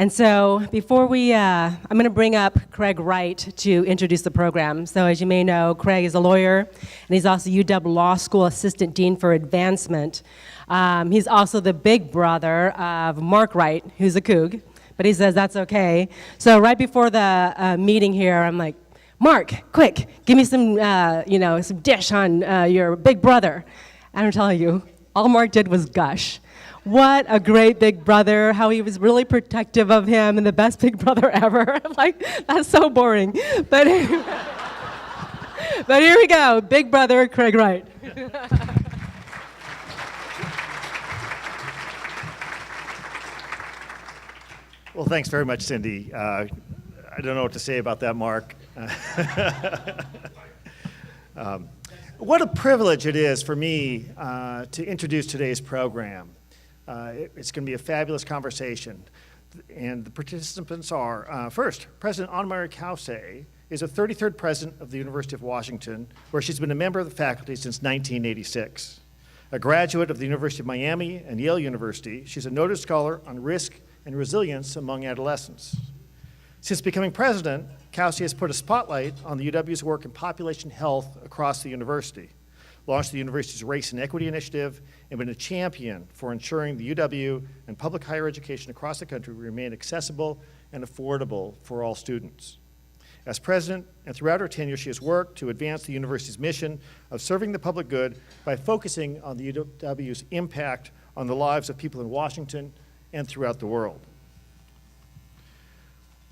And so before I'm going to bring up Craig Wright to introduce the program. So as you may know, Craig is a lawyer, and he's also UW Law School Assistant Dean for Advancement. He's also the big brother of Mark Wright, who's a Coug, but he says that's okay. So right before the meeting here, I'm like, Mark, quick, give me some, some dish on your big brother. And I'm telling you, all Mark did was gush. What a great big brother, how he was really protective of him and the best big brother ever. I'm like, that's so boring. But anyway, but here we go, big brother Craig Wright. Well, thanks very much, Cindy. I don't know what to say about that, Mark. What a privilege it is for me to introduce today's program. It's going to be a fabulous conversation. And the participants are, first, President Annemarie Cauce is a 33rd president of the University of Washington, where she's been a member of the faculty since 1986. A graduate of the University of Miami and Yale University, she's a noted scholar on risk and resilience among adolescents. Since becoming president, Cauce has put a spotlight on the UW's work in population health across the university, launched the university's Race and Equity Initiative, and been a champion for ensuring the UW and public higher education across the country remain accessible and affordable for all students. As president and throughout her tenure, she has worked to advance the university's mission of serving the public good by focusing on the UW's impact on the lives of people in Washington and throughout the world.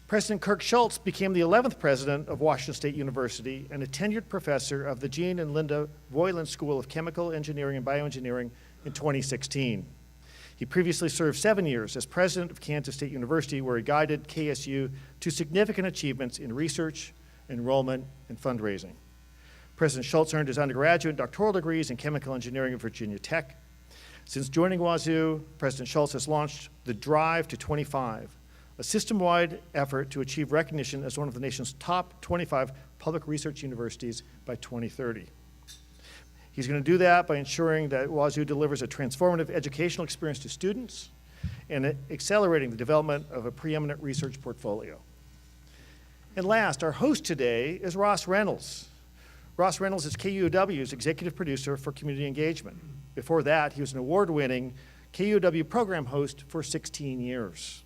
President Kirk Schulz became the 11th president of Washington State University and a tenured professor of the Jean and Linda Voiland School of Chemical Engineering and Bioengineering in 2016. He previously served 7 years as president of Kansas State University, where he guided KSU to significant achievements in research, enrollment, and fundraising. President Schulz earned his undergraduate and doctoral degrees in chemical engineering at Virginia Tech. Since joining WSU, President Schulz has launched the Drive to 25, a system-wide effort to achieve recognition as one of the nation's top 25 public research universities by 2030. He's going to do that by ensuring that WSU delivers a transformative educational experience to students and accelerating the development of a preeminent research portfolio. And last, our host today is Ross Reynolds. Ross Reynolds is KUOW's executive producer for community engagement. Before that, he was an award-winning KUOW program host for 16 years.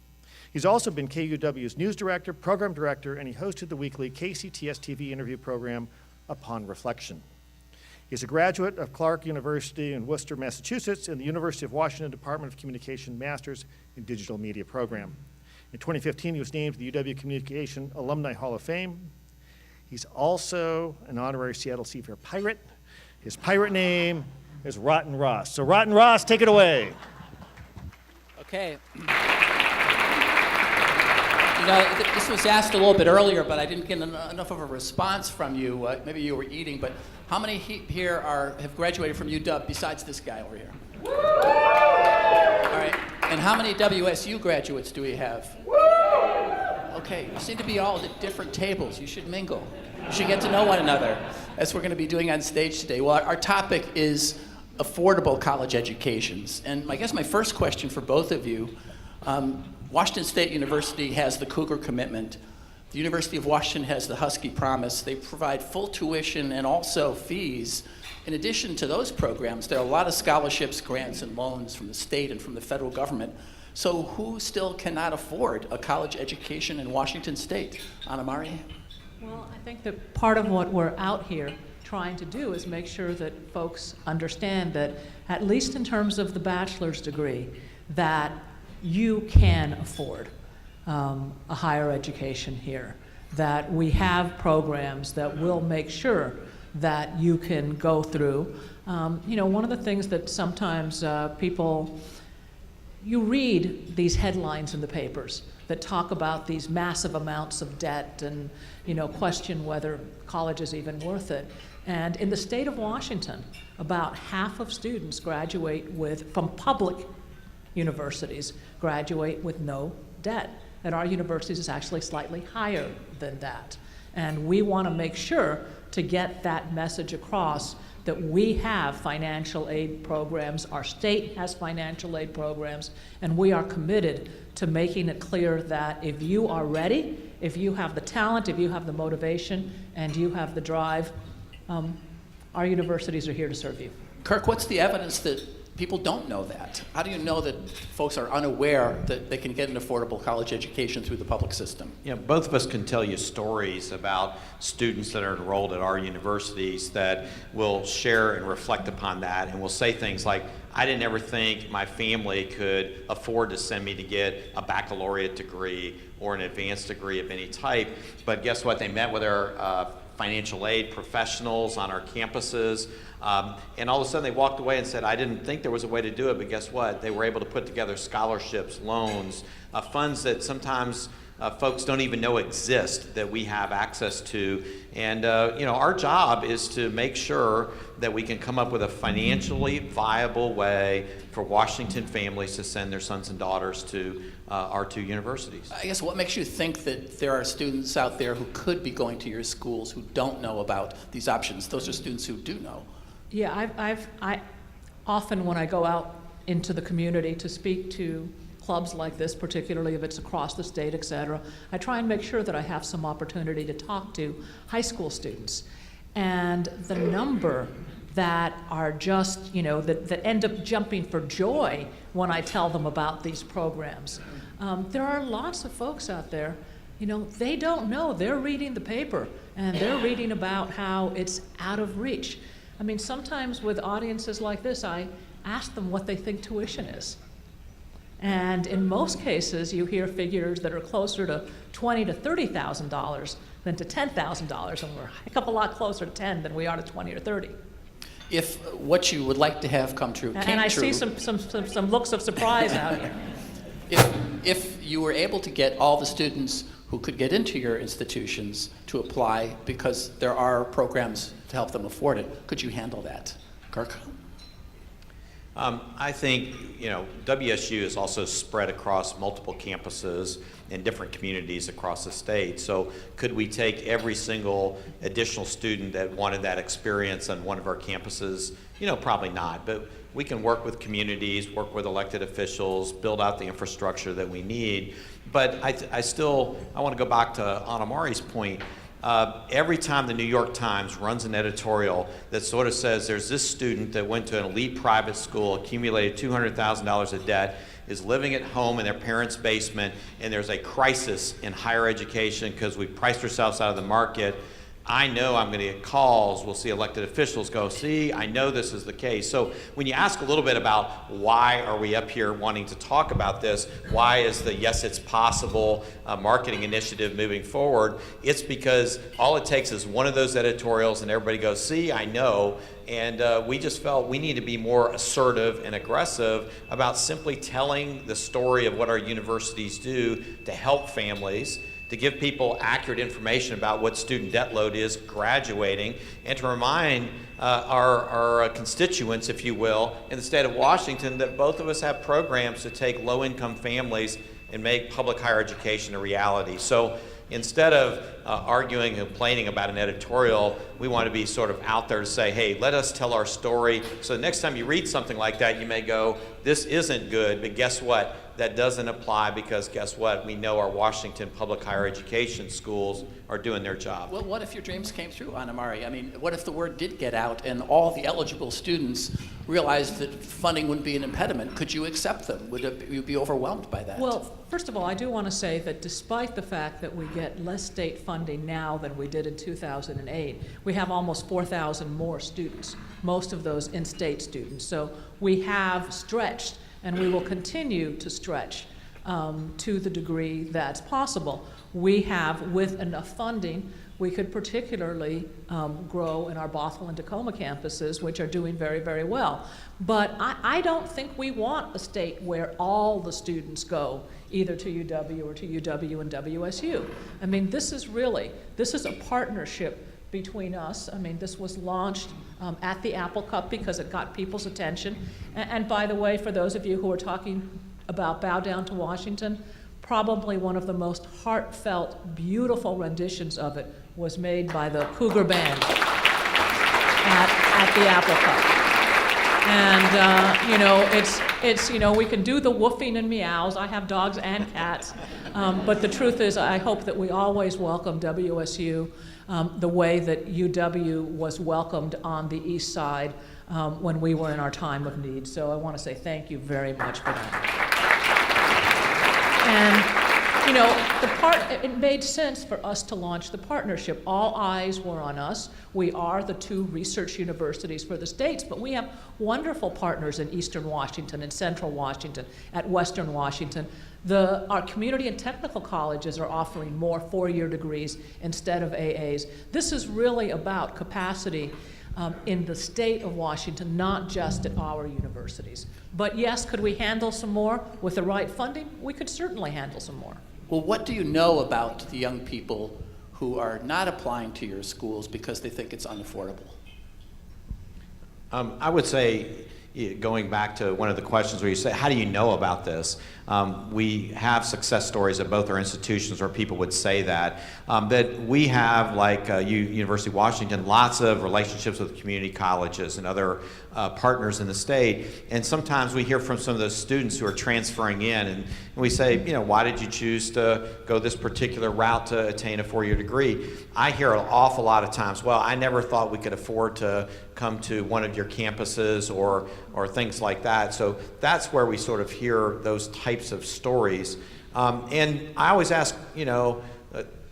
He's also been KUOW's news director, program director, and he hosted the weekly KCTS TV interview program, Upon Reflection. He's a graduate of Clark University in Worcester, Massachusetts, and the University of Washington Department of Communication Masters in Digital Media program. In 2015, he was named to the UW Communication Alumni Hall of Fame. He's also an honorary Seattle Seafair Pirate. His pirate name is Rotten Ross. So Rotten Ross, take it away. Okay. This was asked a little bit earlier, but I didn't get enough of a response from you. Maybe you were eating, but how many here have graduated from UW besides this guy over here? All right. And how many WSU graduates do we have? Okay, you seem to be all at different tables. You should mingle. You should get to know one another. That's what we're going to be doing on stage today. Well, our topic is affordable college educations. And I guess my first question for both of you, Washington State University has the Cougar Commitment. The University of Washington has the Husky Promise. They provide full tuition and also fees. In addition to those programs, there are a lot of scholarships, grants, and loans from the state and from the federal government. So who still cannot afford a college education in Washington State? Annemarie? Well, I think that part of what we're out here trying to do is make sure that folks understand that, at least in terms of the bachelor's degree, that you can afford a higher education here, that we have programs that will make sure that you can go through. One of the things that sometimes you read these headlines in the papers that talk about these massive amounts of debt and question whether college is even worth it. And in the state of Washington, about half of students from public universities graduate with no debt. At our universities, it's actually slightly higher than that. And we want to make sure to get that message across that we have financial aid programs, our state has financial aid programs, and we are committed to making it clear that if you are ready, if you have the talent, if you have the motivation, and you have the drive, our universities are here to serve you. Kirk, what's the evidence that people don't know that? How do you know that folks are unaware that they can get an affordable college education through the public system? Yeah, both of us can tell you stories about students that are enrolled at our universities that will share and reflect upon that, and will say things like, I didn't ever think my family could afford to send me to get a baccalaureate degree or an advanced degree of any type, but guess what? They met with our financial aid professionals on our campuses, and all of a sudden they walked away and said, I didn't think there was a way to do it, but guess what? They were able to put together scholarships, loans, funds that sometimes folks don't even know exist that we have access to. And our job is to make sure that we can come up with a financially viable way for Washington families to send their sons and daughters to our two universities. I guess what makes you think that there are students out there who could be going to your schools who don't know about these options? Those are students who do know. Yeah, I often, when I go out into the community to speak to clubs like this, particularly if it's across the state, et cetera, I try and make sure that I have some opportunity to talk to high school students. And the number that are just, that end up jumping for joy when I tell them about these programs. There are lots of folks out there, they don't know. They're reading the paper, and they're reading about how it's out of reach. I mean, sometimes with audiences like this, I ask them what they think tuition is. And in most cases, you hear figures that are closer to $20,000 to $30,000 than to $10,000, and we're a heck of a lot closer to 10 than we are to 20 or 30. If what you would like to have come true came true... And I see some looks of surprise out here. If you were able to get all the students who could get into your institutions to apply because there are programs to help them afford it, could you handle that? Kirk? I think, WSU is also spread across multiple campuses in different communities across the state. So could we take every single additional student that wanted that experience on one of our campuses? Probably not, but we can work with communities, work with elected officials, build out the infrastructure that we need. But I want to go back to Anna Mari's point. Every time the New York Times runs an editorial that sort of says there's this student that went to an elite private school, accumulated $200,000 of debt, is living at home in their parents' basement, and there's a crisis in higher education because we've priced ourselves out of the market, I know I'm going to get calls. We'll see elected officials go, see, I know this is the case. So when you ask a little bit about why are we up here wanting to talk about this, why is the Yes It's Possible marketing initiative moving forward, it's because all it takes is one of those editorials and everybody goes, see, I know. And we just felt we need to be more assertive and aggressive about simply telling the story of what our universities do to help families, to give people accurate information about what student debt load is graduating, and to remind our constituents, if you will, in the state of Washington that both of us have programs to take low-income families and make public higher education a reality. So instead of arguing and complaining about an editorial, we want to be sort of out there to say, hey, let us tell our story. So the next time you read something like that, you may go, this isn't good, but guess what? That doesn't apply because guess what? We know our Washington public higher education schools are doing their job. Well, what if your dreams came true, Anna Mari? I mean, what if the word did get out and all the eligible students realized that funding wouldn't be an impediment? Could you accept them? Would you be overwhelmed by that? Well, first of all, I do want to say that despite the fact that we get less state funding now than we did in 2008, we have almost 4,000 more students, most of those in-state students. So we have stretched, and we will continue to stretch to the degree that's possible. We have, with enough funding, we could particularly grow in our Bothell and Tacoma campuses, which are doing very, very well. But I don't think we want a state where all the students go either to UW or to UW and WSU. I mean, this is a partnership between us. I mean, this was launched at the Apple Cup because it got people's attention. And by the way, for those of you who are talking about Bow Down to Washington, probably one of the most heartfelt, beautiful renditions of it was made by the Cougar Band. the Apple Cup. And, we can do the woofing and meows. I have dogs and cats. But the truth is, I hope that we always welcome WSU the way that UW was welcomed on the East Side when we were in our time of need. So I want to say thank you very much for that. And it made sense for us to launch the partnership. All eyes were on us. We are the two research universities for the states, but we have wonderful partners in Eastern Washington and Central Washington, at Western Washington. Our community and technical colleges are offering more four-year degrees instead of AAs. This is really about capacity in the state of Washington, not just at our universities. But yes, could we handle some more with the right funding? We could certainly handle some more. Well, what do you know about the young people who are not applying to your schools because they think it's unaffordable? I would say, going back to one of the questions where you say, how do you know about this? We have success stories at both our institutions where people would say that we have, like University of Washington, lots of relationships with community colleges and other partners in the state. And sometimes we hear from some of those students who are transferring in, and we say, why did you choose to go this particular route to attain a four-year degree? I hear an awful lot of times, well, I never thought we could afford to come to one of your campuses or things like that. So that's where we sort of hear those types of stories. And I always ask,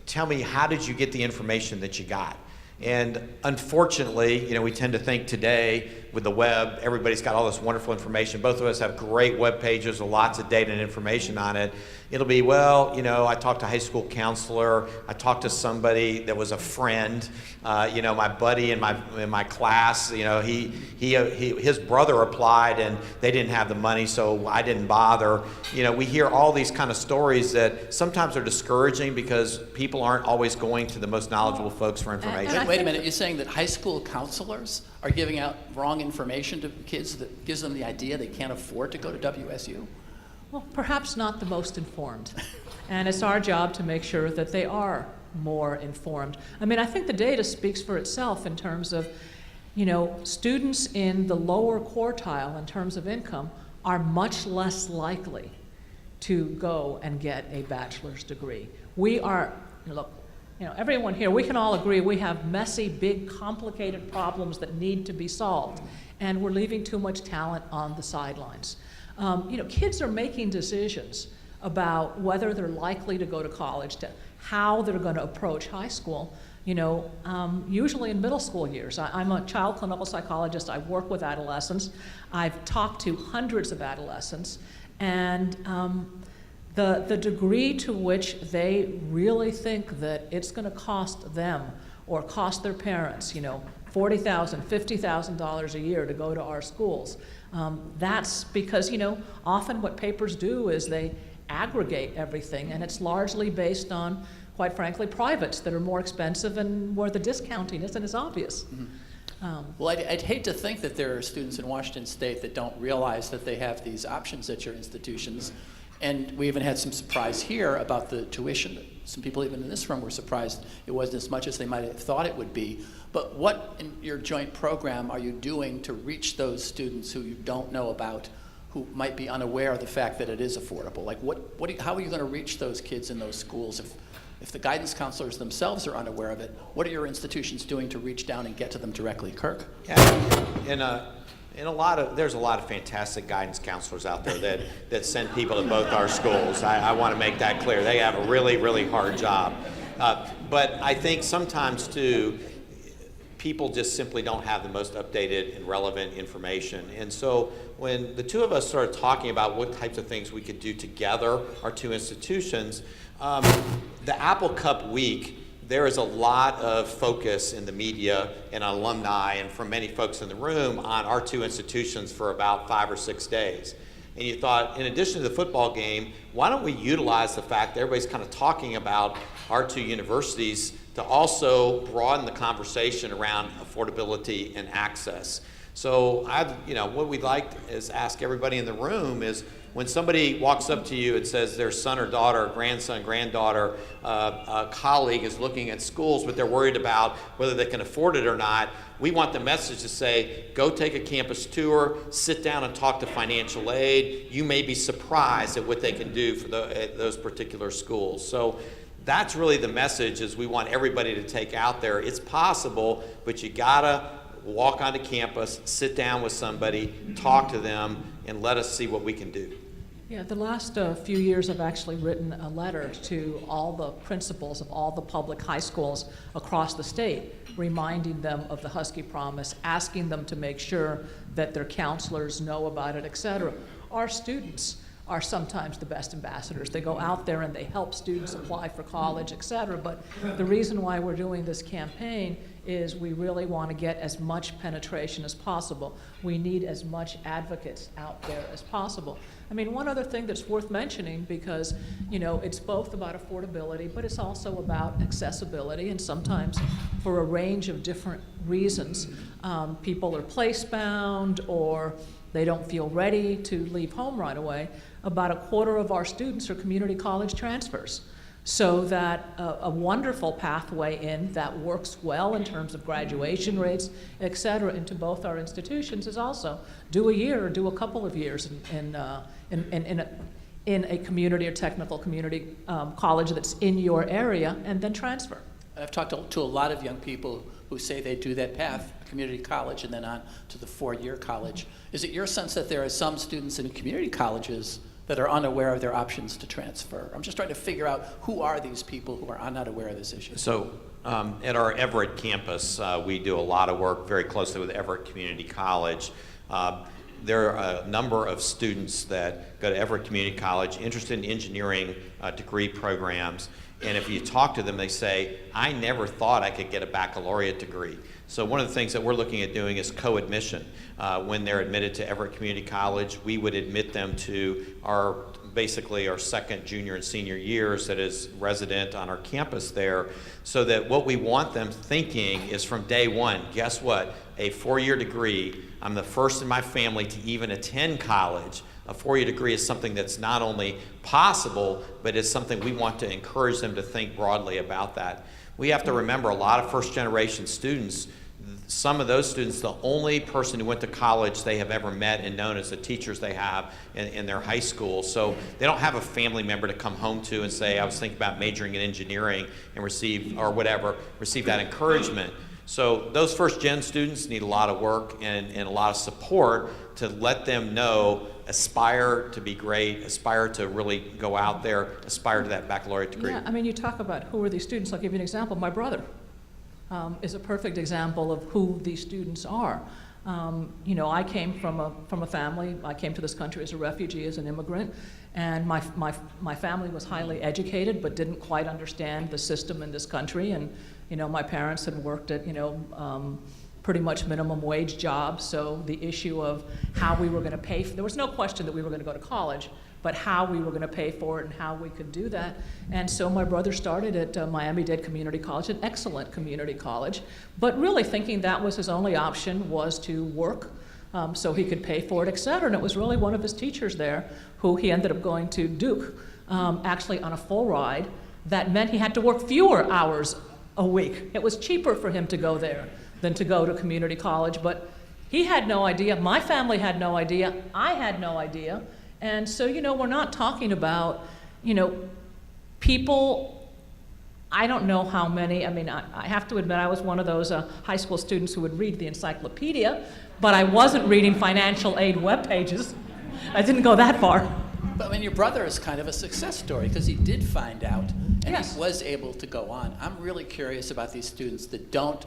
tell me, how did you get the information that you got? And unfortunately, we tend to think today with the web, everybody's got all this wonderful information. Both of us have great web pages with lots of data and information on it. It'll be, I talked to a high school counselor. I talked to somebody that was a friend. My buddy in my class. His brother applied and they didn't have the money, so I didn't bother. We hear all these kind of stories that sometimes are discouraging because people aren't always going to the most knowledgeable folks for information. Wait a minute, you're saying that high school counselors are giving out wrong information to kids that gives them the idea they can't afford to go to WSU? Well, perhaps not the most informed. And it's our job to make sure that they are more informed. I think the data speaks for itself in terms of, students in the lower quartile in terms of income are much less likely to go and get a bachelor's degree. We are, everyone here, we can all agree we have messy, big, complicated problems that need to be solved, and we're leaving too much talent on the sidelines. Kids are making decisions about whether they're likely to go to college, to how they're going to approach high school, usually in middle school years. I'm a child clinical psychologist. I work with adolescents. I've talked to hundreds of adolescents, and the degree to which they really think that it's going to cost them or cost their parents, $40,000, $50,000 a year to go to our schools. That's because, often what papers do is they aggregate everything, and it's largely based on, quite frankly, privates that are more expensive and where the discounting isn't as obvious. Mm-hmm. Well, I'd hate to think that there are students in Washington State that don't realize that they have these options at your institutions. And we even had some surprise here about the tuition. Some people even in this room were surprised it wasn't as much as they might have thought it would be. But what in your joint program are you doing to reach those students who you don't know about, who might be unaware of the fact that it is affordable? Like how are you going to reach those kids in those schools if the guidance counselors themselves are unaware of it? What are your institutions doing to reach down and get to them directly? Kirk? Yeah, there's a lot of fantastic guidance counselors out there that send people to both our schools. I want to make that clear. They have a really, really hard job. But I think sometimes, too, people just simply don't have the most updated and relevant information. And so when the two of us started talking about what types of things we could do together, our two institutions, the Apple Cup week, there is a lot of focus in the media and alumni and from many folks in the room on our two institutions for about 5 or 6 days. And you thought, in addition to the football game, why don't we utilize the fact that everybody's kind of talking about our two universities to also broaden the conversation around affordability and access. So what we'd like is ask everybody in the room is, When somebody walks up to you and says their son or daughter, grandson, granddaughter, a colleague is looking at schools, but they're worried about whether they can afford it or not, we want the message to say, go take a campus tour, sit down and talk to financial aid. You may be surprised at what they can do for those particular schools. So that's really the message, is we want everybody to take out there. It's possible, but you gotta walk onto campus, sit down with somebody, talk to them, and let us see what we can do. Yeah, the last few years I've actually written a letter to all the principals of all the public high schools across the state, reminding them of the Husky Promise, asking them to make sure that their counselors know about it, et cetera. Our students are sometimes the best ambassadors. They go out there and they help students apply for college, et cetera. But the reason why we're doing this campaign is we really want to get as much penetration as possible. We need as much advocates out there as possible. I mean, one other thing that's worth mentioning, because, you know, it's both about affordability, but it's also about accessibility, and sometimes for a range of different reasons. People are place-bound, or they don't feel ready to leave home right away. About a quarter of our students are community college transfers. So that a wonderful pathway in that works well in terms of graduation rates, et cetera, into both our institutions is also do a year or do a couple of years in a community or technical community college that's in your area, and then transfer. I've talked to a lot of young people who say they do that path, community college, and then on to the four-year college. Is it your sense that there are some students in community colleges that are unaware of their options to transfer? I'm just trying to figure out who are these people who are not aware of this issue. So at our Everett campus, we do a lot of work very closely with Everett Community College. There are a number of students that go to Everett Community College interested in engineering degree programs. And if you talk to them, they say, I never thought I could get a baccalaureate degree. So one of the things that we're looking at doing is co-admission. When they're admitted to Everett Community College, we would admit them to basically our second, junior, and senior years that is resident on our campus there, so that what we want them thinking is from day one, guess what? A four-year degree, I'm the first in my family to even attend college. A four-year degree is something that's not only possible, but it's something we want to encourage them to think broadly about that. We have to remember a lot of first-generation students, some of those students, the only person who went to college they have ever met and known is the teachers they have in their high school. So they don't have a family member to come home to and say, I was thinking about majoring in engineering, and receive that encouragement. So those first-gen students need a lot of work and a lot of support to let them know, aspire to be great, aspire to really go out there, aspire to that baccalaureate degree. Yeah, I mean, you talk about who are these students. I'll give you an example. My brother is a perfect example of who these students are. You know, I came from a family. I came to this country as a refugee, as an immigrant, and my family was highly educated but didn't quite understand the system in this country. And you know, my parents had worked at pretty much minimum wage jobs. So the issue of how we were going to pay for, there was no question that we were going to go to college, but how we were going to pay for it and how we could do that. And so my brother started at Miami-Dade Community College, an excellent community college, but really thinking that was his only option, was to work so he could pay for it, et cetera. And it was really one of his teachers there who he ended up going to Duke, actually on a full ride. That meant he had to work fewer hours a week. It was cheaper for him to go there than to go to community college, but he had no idea, my family had no idea, I had no idea. And so, you know, we're not talking about, you know, people, I don't know how many, I mean, I have to admit I was one of those high school students who would read the encyclopedia, but I wasn't reading financial aid web pages. I didn't go that far. But I mean, your brother is kind of a success story because he did find out and Yes. he was able to go on. I'm really curious about these students that don't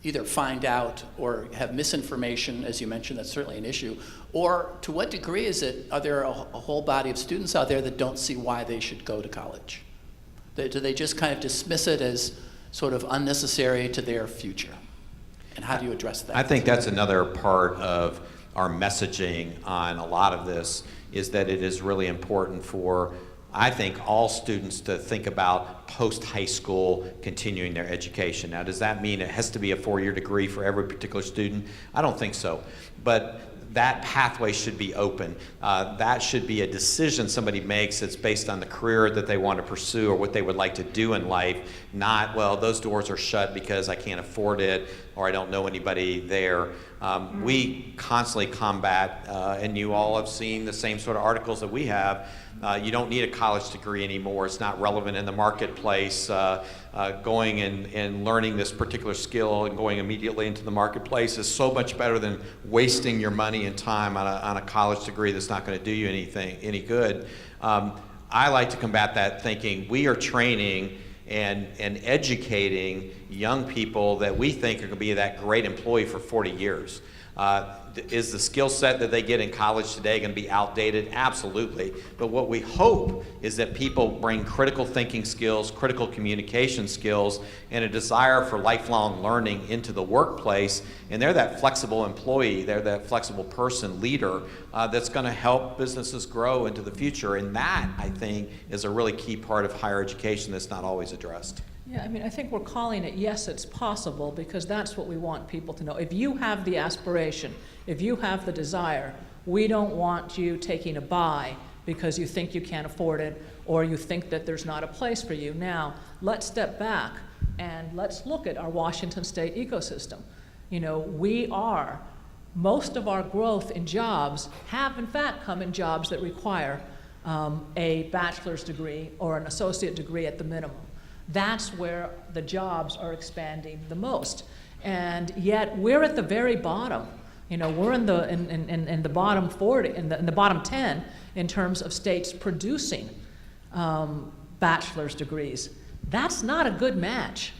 either find out or have misinformation, as you mentioned, that's certainly an issue, or to what degree are there a whole body of students out there that don't see why they should go to college? Do they just kind of dismiss it as sort of unnecessary to their future? And how do you address that? I think that's another part of our messaging on a lot of this, is that it is really important for, I think, all students to think about post-high school continuing their education. Now, does that mean it has to be a four-year degree for every particular student? I don't think so. But that pathway should be open. That should be a decision somebody makes that's based on the career that they want to pursue or what they would like to do in life, not, well, those doors are shut because I can't afford it or I don't know anybody there. We constantly combat, and you all have seen the same sort of articles that we have. You don't need a college degree anymore. It's not relevant in the marketplace. Going and learning this particular skill and going immediately into the marketplace is so much better than wasting your money and time on a college degree that's not going to do you any good. I like to combat that thinking we are training and educating young people that we think are going to be that great employee for 40 years. Is the skill set that they get in college today going to be outdated? Absolutely. But what we hope is that people bring critical thinking skills, critical communication skills, and a desire for lifelong learning into the workplace. And they're that flexible employee, they're that flexible person, leader, that's going to help businesses grow into the future. And that, I think, is a really key part of higher education that's not always addressed. Yeah, I mean, I think we're calling it Yes, It's Possible, because that's what we want people to know. If you have the aspiration, if you have the desire, we don't want you taking a buy because you think you can't afford it or you think that there's not a place for you. Now, let's step back and let's look at our Washington State ecosystem. You know, most of our growth in jobs have in fact come in jobs that require a bachelor's degree or an associate degree at the minimum. That's where the jobs are expanding the most. And yet we're at the very bottom. You know, we're in the bottom 40, in the bottom 10 in terms of states producing bachelor's degrees. That's not a good match.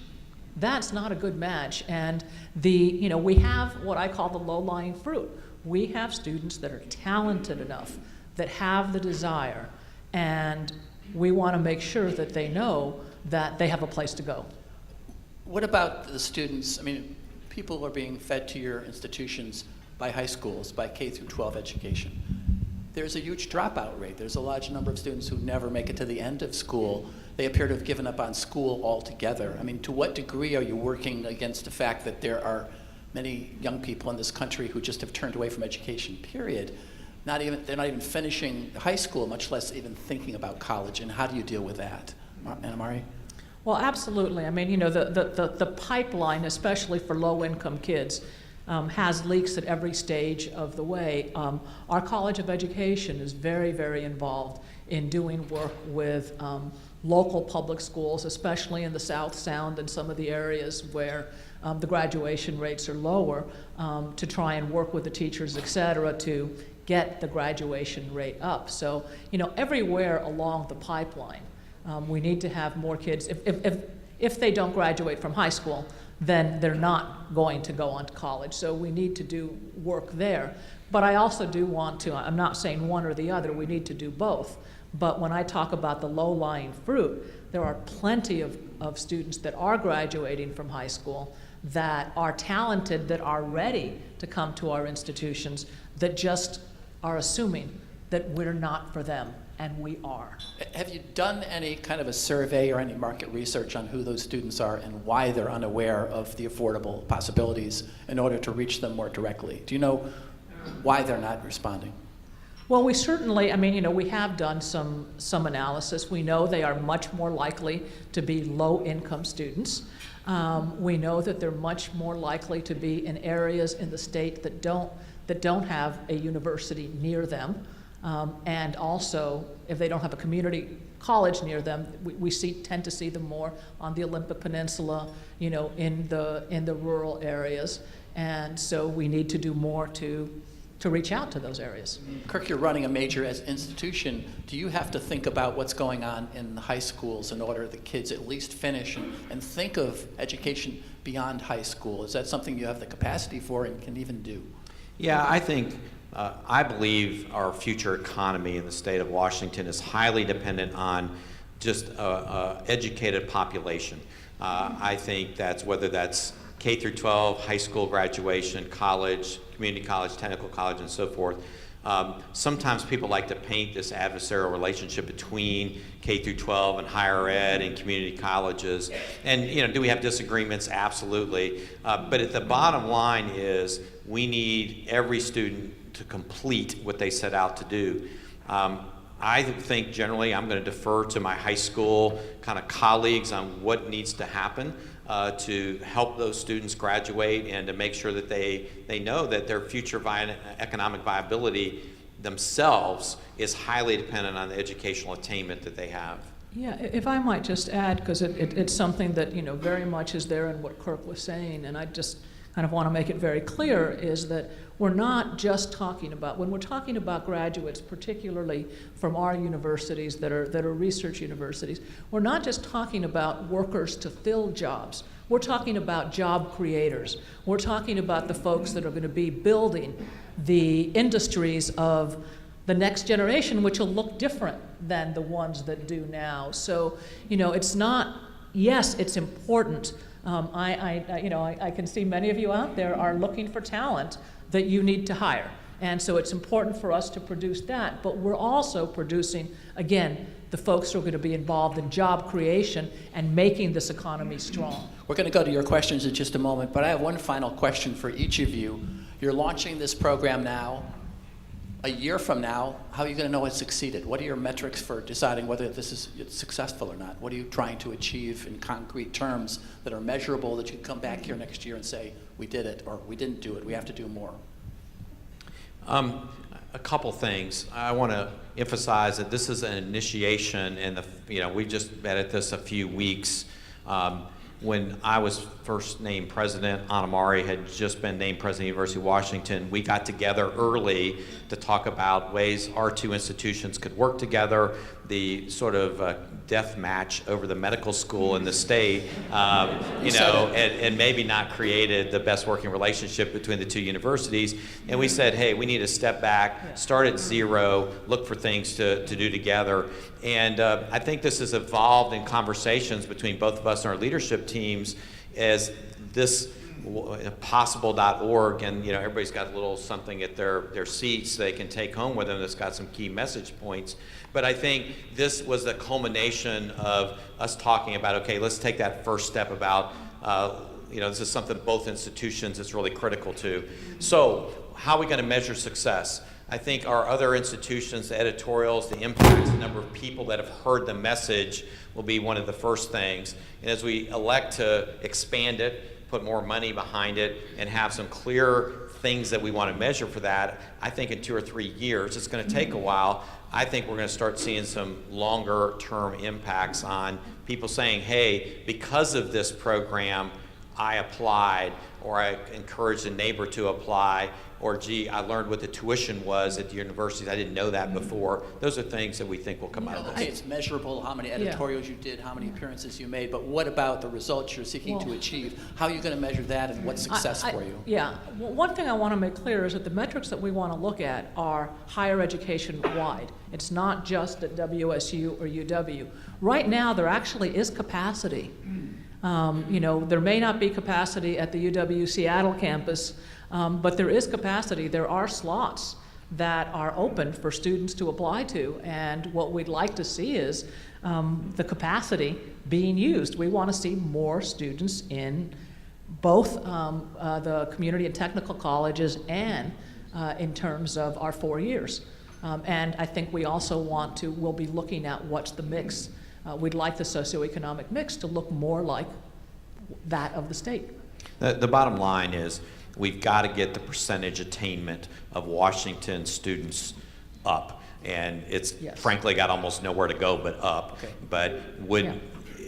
That's not a good match. And we have what I call the low-lying fruit. We have students that are talented enough, that have the desire, and we want to make sure that they know that they have a place to go. What about the students? I mean, people are being fed to your institutions by high schools, by K through 12 education. There's a huge dropout rate. There's a large number of students who never make it to the end of school. They appear to have given up on school altogether. I mean, to what degree are you working against the fact that there are many young people in this country who just have turned away from education, period? They're not even finishing high school, much less even thinking about college. And how do you deal with that? Anna Marie? Well, absolutely. I mean, you know, the pipeline, especially for low-income kids, has leaks at every stage of the way. Our College of Education is very, very involved in doing work with local public schools, especially in the South Sound and some of the areas where the graduation rates are lower, to try and work with the teachers, et cetera, to get the graduation rate up. So, you know, everywhere along the pipeline, we need to have more kids. If they don't graduate from high school, then they're not going to go on to college. So we need to do work there. But I also do want to, I'm not saying one or the other, we need to do both. But when I talk about the low-lying fruit, there are plenty of students that are graduating from high school that are talented, that are ready to come to our institutions, that just are assuming that we're not for them. And we are. Have you done any kind of a survey or any market research on who those students are and why they're unaware of the affordable possibilities in order to reach them more directly? Do you know why they're not responding? Well, we certainly, I mean, you know, we have done some analysis. We know they are much more likely to be low-income students. We know that they're much more likely to be in areas in the state that don't have a university near them. And also, if they don't have a community college near them, we tend to see them more on the Olympic Peninsula, you know, in the rural areas. And so we need to do more to reach out to those areas. Kirk, you're running a major institution. Do you have to think about what's going on in the high schools in order the kids at least finish and think of education beyond high school? Is that something you have the capacity for and can even do? Yeah, I believe our future economy in the state of Washington is highly dependent on just educated population. I think whether that's K through 12, high school graduation, college, community college, technical college, and so forth. Sometimes people like to paint this adversarial relationship between K through 12 and higher ed and community colleges. And do we have disagreements? Absolutely. But at the bottom line is we need every student to complete what they set out to do. I think generally I'm going to defer to my high school kind of colleagues on what needs to happen to help those students graduate and to make sure that they know that their future economic viability themselves is highly dependent on the educational attainment that they have. Yeah, if I might just add, because it's something that very much is there in what Kirk was saying, and I just kind of want to make it very clear, is that we're not just talking about, when we're talking about graduates, particularly from our universities that are research universities, we're not just talking about workers to fill jobs. We're talking about job creators. We're talking about the folks that are going to be building the industries of the next generation, which will look different than the ones that do now. So, it's not, yes, it's important. I can see many of you out there are looking for talent that you need to hire. And so it's important for us to produce that, but we're also producing, again, the folks who are going to be involved in job creation and making this economy strong. We're going to go to your questions in just a moment, but I have one final question for each of you. You're launching this program now. A year from now, how are you going to know it's succeeded? What are your metrics for deciding whether this is successful or not? What are you trying to achieve in concrete terms that are measurable that you can come back here next year and say, we did it, or we didn't do it, we have to do more? A couple things. I want to emphasize that this is an initiation, and we've just been at this a few weeks. When I was first named president, Anna Mari had just been named president of the University of Washington. We got together early to talk about ways our two institutions could work together, the sort of death match over the medical school in the state, and maybe not created the best working relationship between the two universities. And we said, hey, we need to step back, start at zero, look for things to do together. And I think this has evolved in conversations between both of us and our leadership teams as this possible.org, and everybody's got a little something at their seats they can take home with them that's got some key message points. But I think this was the culmination of us talking about, okay, let's take that first step about, this is something both institutions is really critical to. So how are we going to measure success? I think our other institutions, the editorials, the impacts, the number of people that have heard the message will be one of the first things. And as we elect to expand it, put more money behind it, and have some clear things that we want to measure for that, I think in 2 or 3 years, it's going to take a while. I think we're going to start seeing some longer term impacts on people saying, hey, because of this program, I applied, or I encouraged a neighbor to apply, or gee, I learned what the tuition was at the universities. I didn't know that before. Those are things that we think will come out of this. Okay, it's measurable, how many editorials you did, how many appearances you made, but what about the results you're seeking to achieve? How are you going to measure that, and what's success for you? Yeah, well, one thing I want to make clear is that the metrics that we want to look at are higher education wide. It's not just at WSU or UW. Right now, there actually is capacity. There may not be capacity at the UW Seattle campus, but there is capacity. There are slots that are open for students to apply to, and what we'd like to see is the capacity being used. We want to see more students in both the community and technical colleges and in terms of our 4 years. And I think we also we'll be looking at what's the mix. We'd like the socioeconomic mix to look more like that of the state. The bottom line is we've got to get the percentage attainment of Washington students up. And it's frankly got almost nowhere to go but up. Okay. But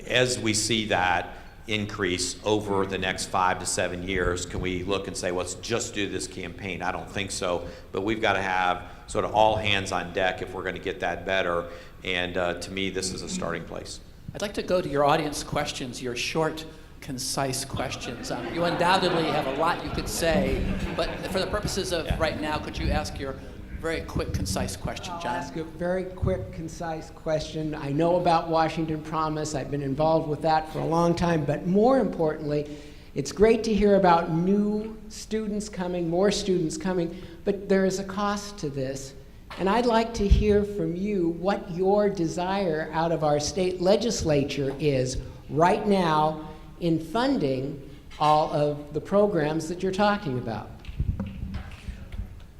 as we see that increase over the next 5 to 7 years, can we look and say, let's just do this campaign? I don't think so. But we've got to have sort of all hands on deck if we're going to get that better. And to me, this is a starting place. I'd like to go to your audience questions, your short, concise questions. You undoubtedly have a lot you could say, but for the purposes of right now, could you ask your very quick, concise question, John? I'll ask a very quick, concise question. I know about Washington Promise. I've been involved with that for a long time, but more importantly, It's great to hear about new students coming, more students coming, but there is a cost to this. And I'd like to hear from you what your desire out of our state legislature is right now in funding all of the programs that you're talking about.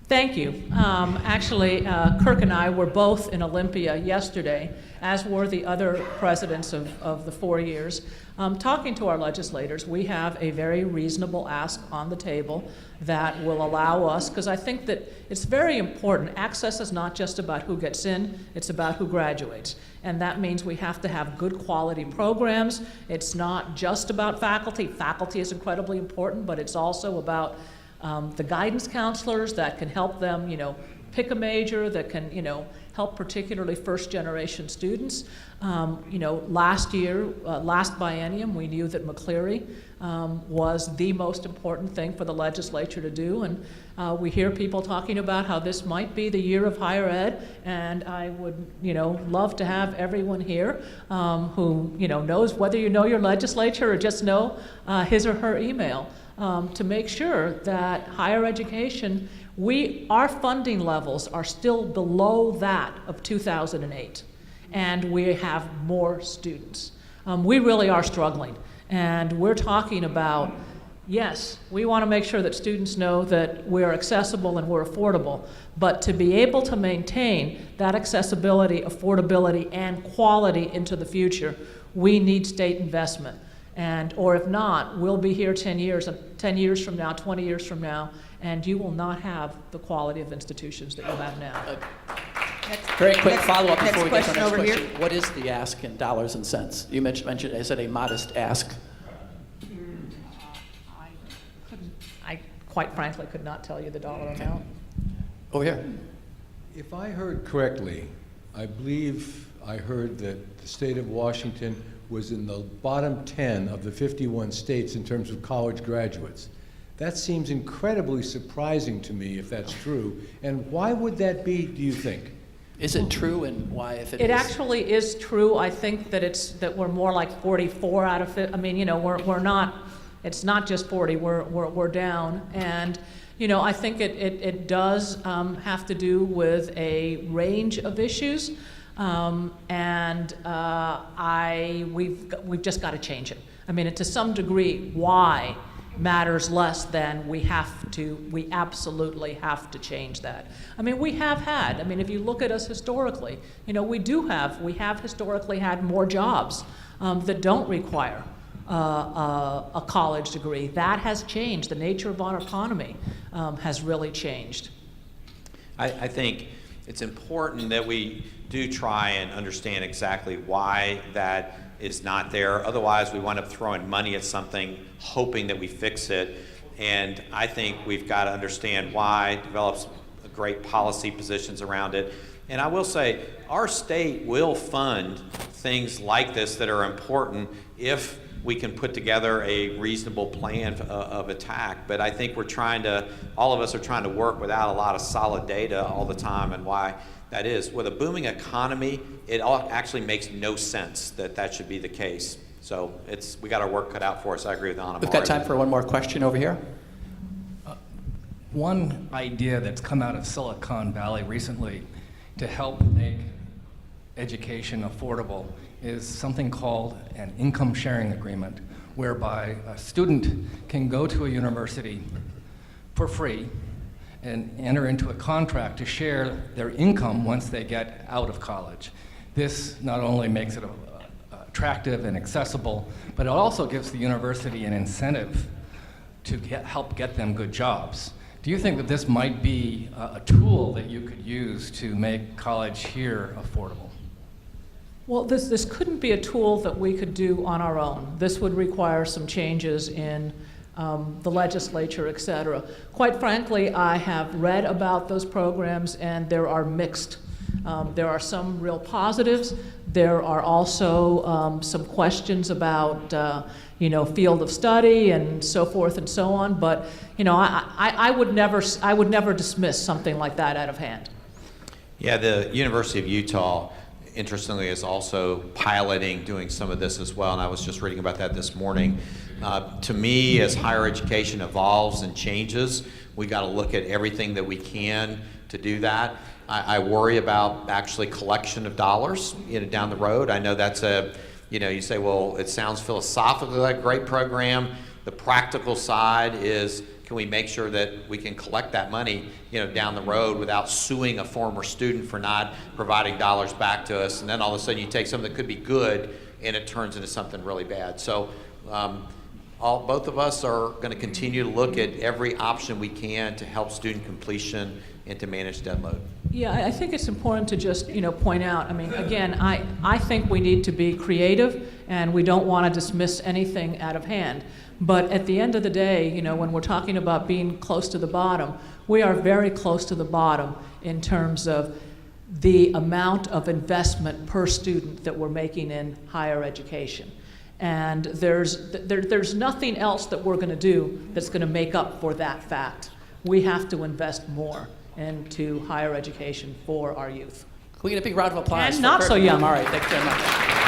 Thank you. Actually, Kirk and I were both in Olympia yesterday, as were the other presidents of the 4 years. Talking to our legislators, we have a very reasonable ask on the table that will allow us, because I think that it's very important. Access is not just about who gets in, it's about who graduates. And that means we have to have good quality programs. It's not just about faculty. Faculty is incredibly important, but it's also about the guidance counselors that can help them, pick a major, that can, help particularly first-generation students. Last biennium, we knew that McCleary was the most important thing for the legislature to do, and we hear people talking about how this might be the year of higher ed, and I would, love to have everyone here who, knows whether you know your legislature or just know his or her email. To make sure that higher education, our funding levels are still below that of 2008, and we have more students. We really are struggling, and we're talking about, yes, we want to make sure that students know that we're accessible and we're affordable, but to be able to maintain that accessibility, affordability, and quality into the future, we need state investment. Or if not, we'll be here 10 years from now, 20 years from now, and you will not have the quality of institutions that you have now. Very quick follow-up before we get to the next over question. here. What is the ask in dollars and cents? You mentioned, is it a modest ask? I quite frankly could not tell you the dollar amount. Over here. If I heard correctly, I believe I heard that the state of Washington was in the bottom 10 of the 51 states in terms of college graduates. That seems incredibly surprising to me if that's true. And why would that be, do you think? Is it true, and why, if it is? It actually is true. I think that we're more like 44 out of 50. I mean, we're not, it's not just 40, we're down. And, I think it does have to do with a range of issues. We've just got to change it. I mean, to some degree, why matters less than we absolutely have to change that. I mean, if you look at us historically, we have historically had more jobs that don't require a college degree. That has changed. The nature of our economy has really changed. I think it's important that we do try and understand exactly why that is not there. Otherwise, we wind up throwing money at something, hoping that we fix it. And I think we've got to understand why, develop some great policy positions around it. And I will say, our state will fund things like this that are important if we can put together a reasonable plan of attack. But I think all of us are trying to work without a lot of solid data all the time, and why that is. With a booming economy, it actually makes no sense that should be the case. So we got our work cut out for us. I agree with Anna. We've got time for one more question over here. One idea that's come out of Silicon Valley recently to help make education affordable is something called an income sharing agreement, whereby a student can go to a university for free and enter into a contract to share their income once they get out of college. This not only makes it attractive and accessible, but it also gives the university an incentive to help get them good jobs. Do you think that this might be a tool that you could use to make college here affordable? Well, this couldn't be a tool that we could do on our own. This would require some changes in the legislature, et cetera. Quite frankly, I have read about those programs, and there are mixed. There are some real positives. There are also some questions about field of study and so forth and so on. But I would never dismiss something like that out of hand. Yeah, the University of Utah, interestingly, is also doing some of this as well, and I was just reading about that this morning. To me, as higher education evolves and changes, we got to look at everything that we can to do that. I worry about actually collection of dollars, down the road. I know that's you say, well, it sounds philosophically like a great program. The practical side is, can we make sure that we can collect that money, down the road without suing a former student for not providing dollars back to us, and then all of a sudden you take something that could be good and it turns into something really bad. So both of us are going to continue to look at every option we can to help student completion and to manage debt load. Yeah, I think it's important to just, point out, I mean, again, I think we need to be creative, and we don't want to dismiss anything out of hand. But at the end of the day, when we're talking about being close to the bottom, we are very close to the bottom in terms of the amount of investment per student that we're making in higher education. And there's nothing else that we're going to do that's going to make up for that fact. We have to invest more into higher education for our youth. Can we get a big round of applause? And for not Kirk? so young. All right, thank you very much.